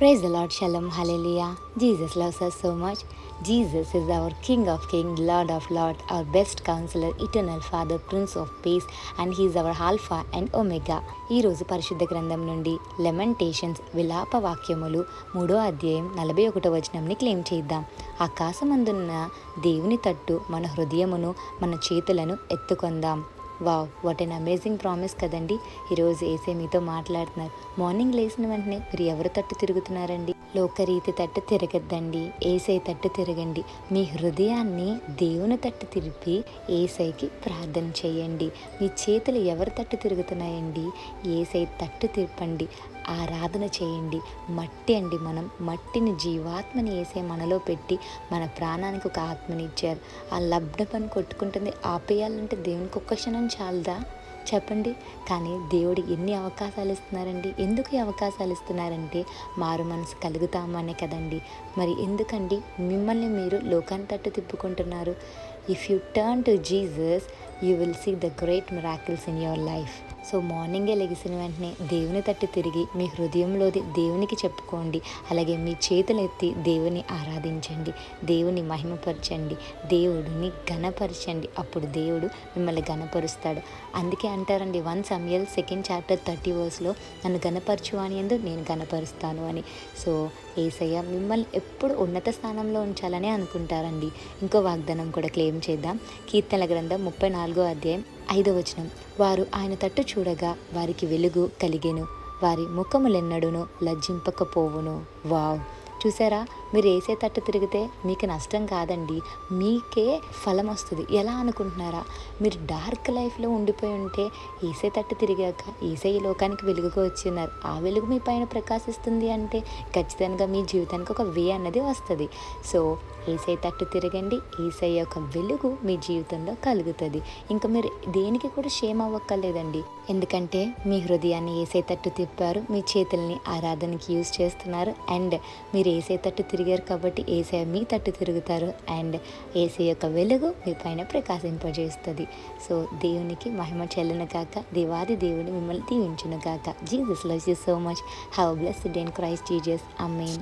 Praise the Lord, Shalom, Hallelujah. Jesus loves us so much. Jesus is our King of Kings, Lord of Lords, our best counselor, eternal Father, Prince of Peace, and He is our Alpha and Omega. ఈ రోజు పరిశుద్ధ గ్రంథం నుండి లెమెంటేషన్స్ విలాప వాక్యములు 3వ అధ్యాయం 41వ వచనంని claim చేద్దాం. ఆకాశమందున్న దేవుని తట్టు మన హృదయమును మన చేతులను ఎత్తుకొందాం. Wow, what an amazing promise కదండి. ఈరోజు ఏసే మీతో మాట్లాడుతున్నారు. మార్నింగ్ లేచిన వెంటనే మీరు ఎవరి తట్టు తిరుగుతున్నారండి? లోకరీతి తట్టు తిరగద్దండి, ఏసై తట్టు తిరగండి. మీ హృదయాన్ని దేవుని తట్టు తిరిపి ఏసైకి ప్రార్థన చేయండి. మీ చేతులు ఎవరి తట్టు తిరుగుతున్నాయండి? ఏసై తట్టు తిప్పండి, ఆరాధన చేయండి. మట్టి అండి, మనం మట్టిని, జీవాత్మని ఏసై మనలో పెట్టి మన ప్రాణానికి ఒక ఆత్మని ఇచ్చారు. ఆ లబ్ధ పని కొట్టుకుంటుంది, ఆపేయాలంటే దేవునికి ఒక్క క్షణం చాలదా చెప్పండి? కానీ దేవుడు ఎన్ని అవకాశాలు ఇస్తున్నారండి. ఎందుకు ఈ అవకాశాలు ఇస్తున్నారంటే మారు మనసు కలుగుతామనే కదండి. మరి ఎందుకండి మిమ్మల్ని మీరు లోకాన్ని తట్టు తిప్పుకుంటున్నారు? If you turn to Jesus you will see the great miracles in your life. So మార్నింగే లెగిసిన వెంటనే దేవుని తట్టు తిరిగి మీ హృదయంలోది దేవునికి చెప్పుకోండి. అలాగే మీ చేతులు ఎత్తి దేవుని ఆరాధించండి, దేవుని మహిమపరచండి, దేవుడిని ఘనపరచండి. అప్పుడు దేవుడు మిమ్మల్ని ఘనపరుస్తాడు. అందుకే అంటారండి 1 Samuel 2nd chapter 30 verseలో నన్ను ఘనపరచు అని ఎందు నేను ఘనపరుస్తాను అని. సో యేసయ్య మిమ్మల్ని ఎప్పుడు ఉన్నత స్థానంలో ఉంచాలని అనుకుంటారండి. ఇంకో వాగ్దానం కూడా క్లెయిమ్ చేద్దాం. కీర్తనల గ్రంథం 34వ అధ్యాయం 5వ వచనం. వారు ఆయన తట్టు చూడగా వారికి వెలుగు కలిగెను, వారి ముఖములెన్నడును లజ్జింపకపోవును. వావ్, చూసారా? మీరు ఏసే తట్టు తిరిగితే మీకు నష్టం కాదండి, మీకే ఫలం వస్తుంది. ఎలా అనుకుంటున్నారా? మీరు డార్క్ లైఫ్లో ఉండిపోయి ఉంటే ఏసే తట్టు తిరిగాక ఏసే ఈ లోకానికి వెలుగుగా వచ్చిన్నారు. ఆ వెలుగు మీ పైన ప్రకాశిస్తుంది అంటే ఖచ్చితంగా మీ జీవితానికి ఒక వే అన్నది వస్తుంది. సో ఏసై తట్టు తిరగండి, ఏసై యొక్క వెలుగు మీ జీవితంలో కలుగుతుంది. ఇంకా మీరు దేనికి కూడా షేమ్ అవ్వక్కర్లేదండి. ఎందుకంటే మీ హృదయాన్ని ఏసై తట్టు తిప్పారు, మీ చేతుల్ని ఆరాధనకి యూజ్ చేస్తున్నారు, అండ్ మీరు ఏసై తట్టు తిరిగారు కాబట్టి ఏసై మీ తట్టు తిరుగుతారు, అండ్ ఏసై యొక్క వెలుగు మీ పైన ప్రకాశింపజేస్తుంది. సో దేవునికి మహిమ చెల్లును కాక, దేవాది దేవుని మిమ్మల్ని దీవించును కాక. Jesus loves you so much. Have a blessed day in Christ Jesus. Amen.